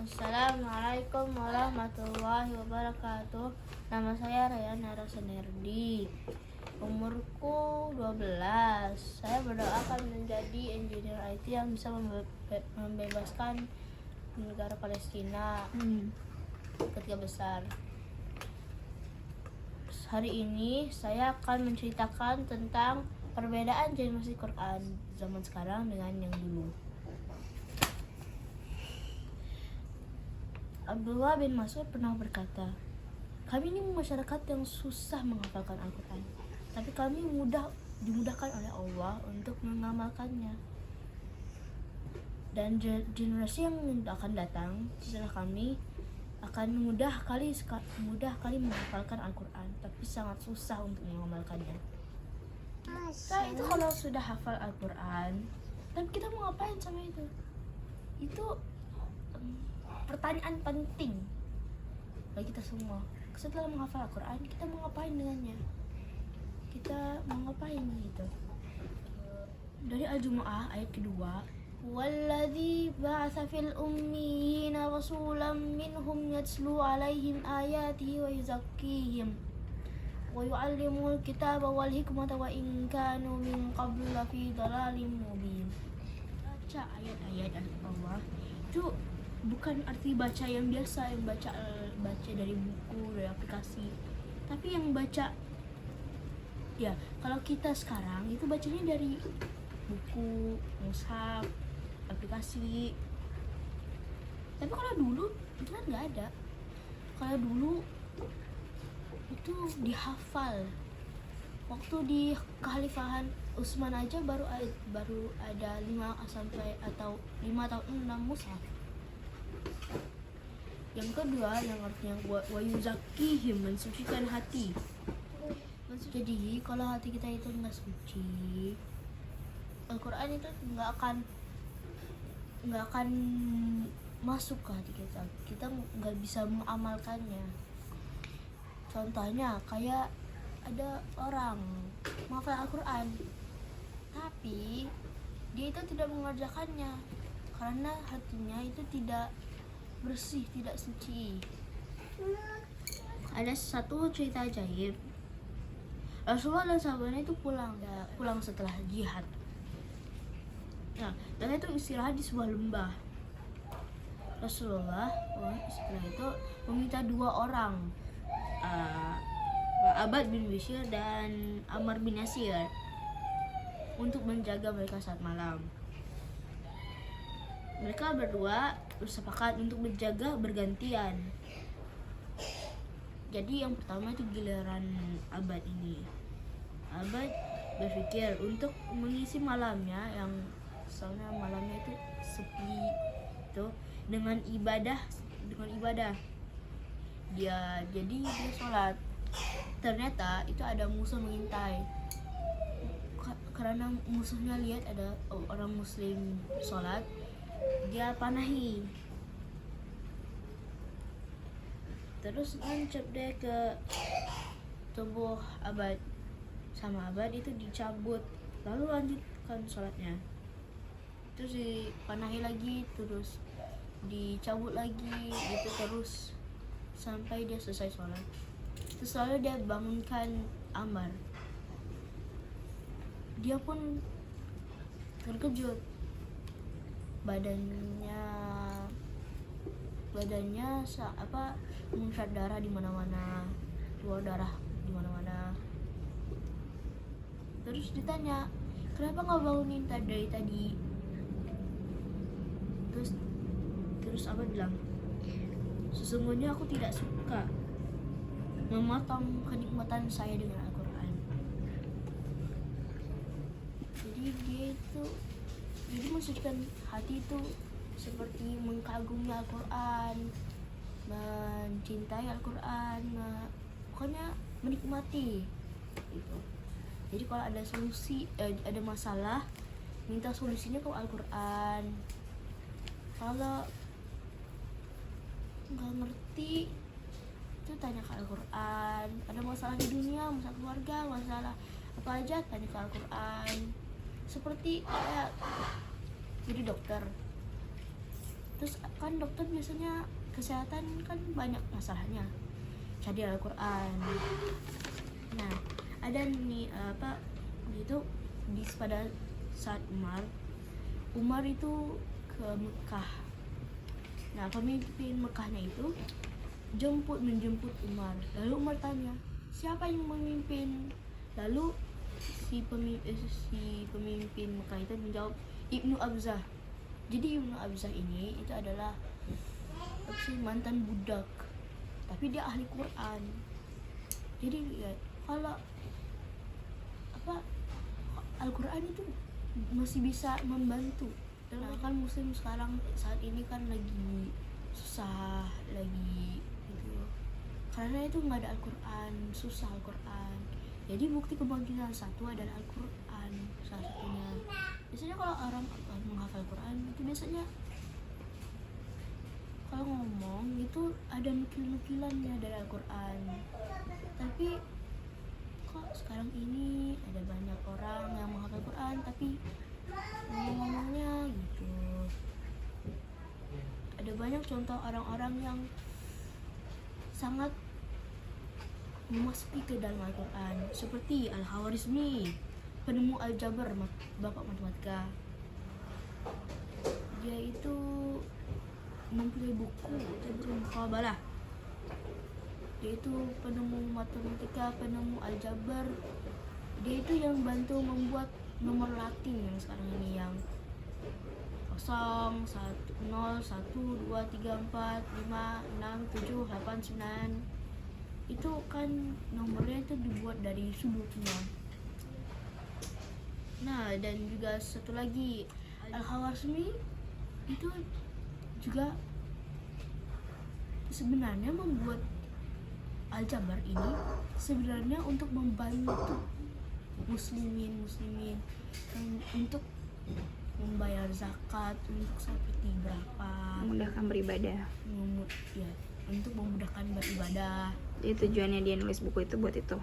Assalamualaikum warahmatullahi wabarakatuh. Nama saya Rayana Rasenerdi. Umurku 12. Saya berdoa akan menjadi engineer IT yang bisa membebaskan negara Palestina ketika besar. Hari ini saya akan menceritakan tentang perbedaan generasi Quran zaman sekarang dengan yang dulu. Abdullah bin Mas'ud pernah berkata, kami ini masyarakat yang susah menghafalkan Al-Quran, tapi kami dimudahkan oleh Allah untuk mengamalkannya. Dan generasi yang akan datang setelah kami akan mudah kali menghafalkan Al-Quran, tapi sangat susah untuk mengamalkannya. Nah, itu kalau sudah hafal Al-Quran, dan kita mau ngapain sama itu? Itu pertanyaan penting bagi kita semua. Setelah menghafal Al-Quran, kita mau ngapain dengannya? Kita mau ngapain gitu? Dari Al-Jumu'ah ayat kedua, Walladzi ba'atsa fil ummiyina rasulan minhum yatslu 'alaihim ayatihi wa yuzakkihim wa yu'allimuhul kitaba wal hikmata wa in kanu min qablu lafi dhalalin mubin. Baca ayat-ayat Allah itu bukan arti baca yang biasa, yang baca dari buku, dari aplikasi, tapi yang baca ya kalau kita sekarang itu bacanya dari buku, mushaf, aplikasi. Tapi kalau dulu itu kan nggak ada. Kalau dulu itu dihafal. Waktu di kekhalifahan Utsman aja baru ada 5 atau 6 mushaf. Yang kedua, yang artinya wa yuzakkihim, mensucikan hati. Jadi kalau hati kita itu nggak suci, Al-Quran itu nggak akan masuk ke hati kita. Kita nggak bisa mengamalkannya. Contohnya kayak ada orang menghafal Al-Quran, tapi dia itu tidak mengerjakannya karena hatinya itu tidak bersih, tidak suci. Ada satu cerita ajaib. Rasulullah dan sahabatnya itu pulang setelah jihad. Nah, dan itu istirahat di sebuah lembah. Rasulullah setelah itu meminta 2 orang, Abbad bin Bishr dan Ammar bin Yasir, untuk menjaga mereka saat malam. Mereka berdua bersepakat untuk menjaga bergantian. Jadi yang pertama itu giliran Abbad ini. Abbad berpikir untuk mengisi malamnya, yang soalnya malamnya itu sepi itu, dengan ibadah. Dia sholat. Ternyata itu ada musuh mengintai. Karena musuhnya lihat ada orang muslim sholat, dia panahi. Terus nancep deh ke tubuh Abbad. Sama Abbad itu dicabut, lalu lanjutkan sholatnya. Terus dipanahi lagi, terus dicabut lagi, gitu terus sampai dia selesai sholat. Terus lalu dia bangunkan Ammar. Dia pun terkejut. Badannya muncrat darah di mana-mana, keluar darah di mana-mana. Terus ditanya, kenapa nggak bangunin dari tadi? Terus apa bilang, sesungguhnya aku tidak suka memotong kenikmatan saya dengan Al-Quran. Jadi dia itu mensucikan hati itu seperti mengagumi Al-Quran, mencintai Al-Quran, pokoknya menikmati itu. Jadi kalau ada ada masalah, minta solusinya ke Al-Quran. Kalau nggak ngerti, itu tanya ke Al-Quran. Ada masalah di dunia, masalah keluarga, masalah apa aja, tanya ke Al-Quran. Seperti kayak jadi dokter. Terus kan dokter biasanya kesehatan kan banyak masalahnya, cari Al-Quran. Nah ada nih gitu pada saat Umar itu ke Mekah. Nah pemimpin Mekahnya itu menjemput Umar. Lalu Umar tanya, siapa yang memimpin? Lalu si pemimpin Mekah itu menjawab, Ibnu Abzah. Jadi Ibnu Abzah ini itu adalah mantan budak, tapi dia ahli Quran. Jadi lihat kalau Al-Quran itu masih bisa membantu. Nah kan muslim sekarang saat ini kan lagi susah lagi gitu, karena itu nggak ada Al-Quran, susah Al-Quran. Jadi bukti kebangkitan satu adalah Al-Quran salah satunya. Biasanya kalau orang menghafal Quran itu biasanya kalau ngomong itu ada nukil-nukilannya dari Al-Quran. Tapi kok sekarang ini ada banyak orang yang menghafal Quran tapi ngomong-ngomongnya gitu. Ada banyak contoh orang-orang yang sangat memasuki ke dalam Al-Quran, seperti Al-Khawarizmi, penemu Al-Jabr, bapak matematika. Dia itu mempunyai buku Tadribul Muqabalah. Dia itu penemu matematika, penemu Al-Jabr. Dia itu yang bantu membuat nomor Latin yang sekarang ini, yang 0, 1, 0, 1, 2, 3, 4, 5, 6, 7, 8, 9. Itu kan nomornya itu dibuat dari sudutnya. Nah dan juga satu lagi Al-Khawarizmi itu juga sebenarnya membuat Al-Jabr ini sebenarnya untuk membantu muslimin untuk membayar zakat, untuk seperti berapa, memudahkan beribadah. Ya, untuk memudahkan beribadah. Jadi tujuannya dia nulis buku itu buat itu.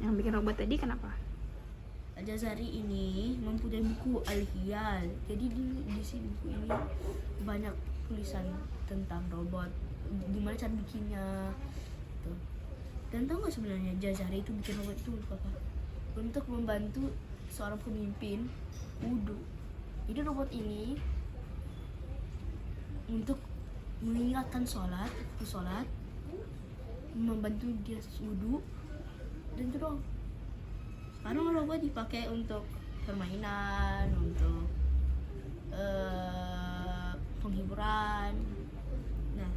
Yang bikin robot tadi kenapa? Al-Jazari ini mempunyai buku Al-Hiyal. Jadi di sini buku ini banyak tulisan tentang robot, gimana cara bikinnya tuh. Dan tahu nggak sebenarnya Jazari itu bikin robot itu untuk apa? Untuk membantu seorang pemimpin wudhu. Jadi robot ini untuk mengingatkan sholat, membantu dia wudhu, dan itu dong. Sekarang robot dipakai untuk permainan, untuk penghiburan. Nah,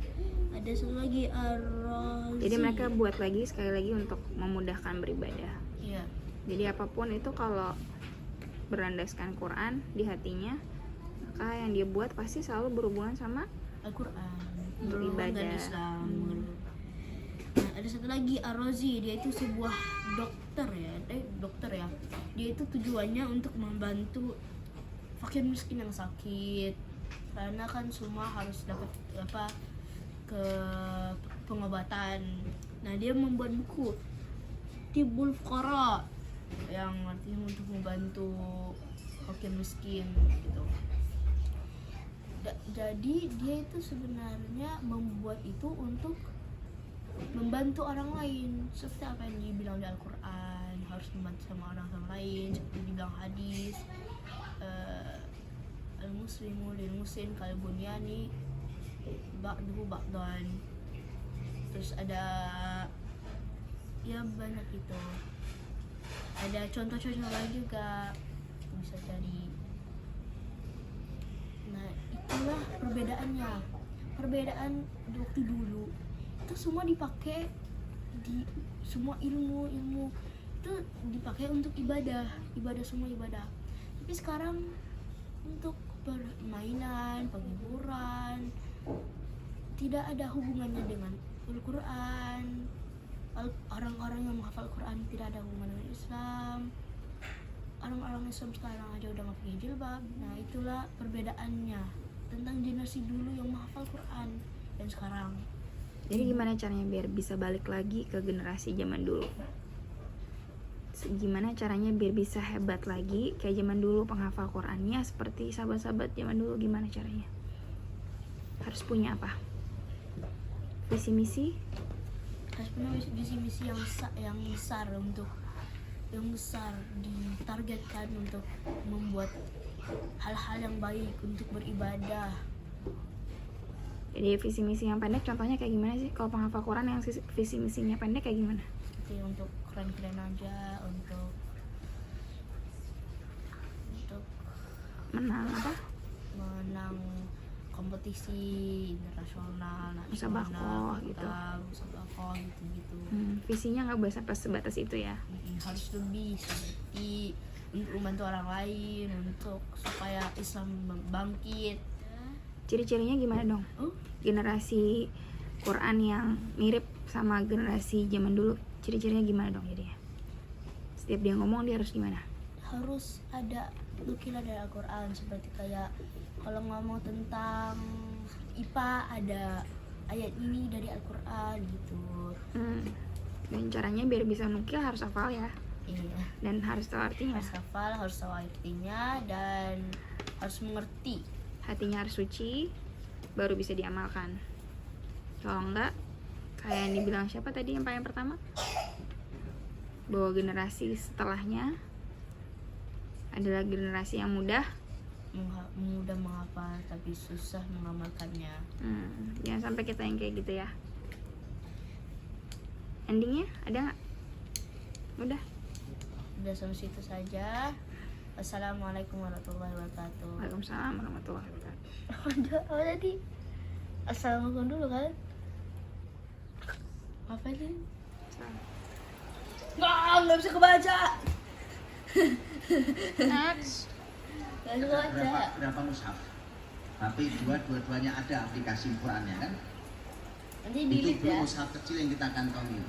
ada satu lagi Ar-Razi. Jadi mereka buat lagi sekali lagi untuk memudahkan beribadah. Iya. Jadi apapun itu kalau berlandaskan Quran di hatinya, maka yang dia buat pasti selalu berhubungan sama Al-Quran, beribadah. dan Islam. Nah, ada satu lagi Ar-Razi, dia itu sebuah dokter ya. Dia itu tujuannya untuk membantu fakir miskin yang sakit, karena kan semua harus dapat ke pengobatan. Nah, dia membuat buku Tibbul Fuqara yang artinya untuk membantu fakir miskin gitu. Jadi dia itu sebenarnya membuat itu untuk membantu orang lain, seperti apa yang dibilang di Al-Quran, harus membantu sama orang lain, seperti dibilang hadis, al-muslimu lil muslim kal bunyani ba'duhu ba'dan. Terus ada ya banyak itu. Ada contoh-contoh lain juga bisa cari. Nah itulah perbedaannya. Perbedaan waktu dulu itu semua dipakai di semua ilmu itu dipakai untuk ibadah semua ibadah. Tapi sekarang untuk permainan, penghiburan, tidak ada hubungannya dengan Al-Quran. Orang-orang yang menghafal Quran tidak ada hubungan dengan Islam. Orang-orang Islam sekarang aja udah nggak pakai jilbab. Nah itulah perbedaannya tentang generasi dulu yang menghafal Quran dan sekarang. Jadi gimana caranya biar bisa balik lagi ke generasi zaman dulu? Gimana caranya biar bisa hebat lagi kayak zaman dulu penghafal Qurannya seperti sahabat-sahabat zaman dulu, gimana caranya? harus punya apa? Visi misi. Harus punya visi misi yang besar ditargetkan untuk membuat hal-hal yang baik untuk beribadah. Jadi visi misi yang pendek contohnya kayak gimana sih? Kalau penghafal Quran yang visi misinya pendek kayak gimana? Jadi untuk keren-keren aja, untuk Menang apa? menang kompetisi internasional, Musabakoh gitu. musabakoh gitu. Visinya nggak bisa sampai sebatas itu ya. Harus lebih seperti untuk membantu orang lain, untuk supaya Islam bangkit. Ciri-cirinya gimana dong? Generasi Quran yang mirip sama generasi zaman dulu, ciri-cirinya gimana dong jadinya? Setiap dia ngomong dia harus gimana? Harus ada nukilan dari Al-Quran, seperti kayak kalau ngomong tentang IPA ada ayat ini dari Al-Quran gitu. Dan caranya biar bisa nukil harus hafal ya. Iya. Dan harus tahu artinya. Harus hafal, harus tahu artinya, dan harus mengerti. Hatinya harus suci, baru bisa diamalkan. Kalau enggak, kayak yang dibilang siapa tadi yang paling pertama, bahwa generasi setelahnya adalah generasi yang mudah menghafal tapi susah mengamalkannya. Jangan sampai kita yang kayak gitu ya. Endingnya ada nggak? Udah Sampai situ saja. Assalamualaikum warahmatullahi wabarakatuh. Waalaikumsalam warahmatullahi wabarakatuh. Apa tadi? Assalamualaikum dulu kan? Apa ini? Nggak bisa kebaca. Next. Nggak bisa kebaca. Berapa mushaf? Tapi dua-duanya ada aplikasi Qurannya kan? Nanti Itu delete belum ya. mushaf kecil yang kita kantongi.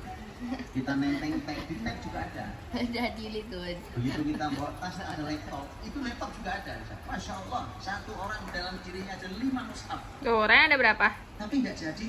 Kita nenteng tag di tag juga ada. Udah delete tuh. Begitu kita bawa tas ada laptop, itu laptop juga ada. Masya Allah, satu orang dalam dirinya ada 5 mushaf. Tuh, Ren ada berapa? Tapi nggak jadi.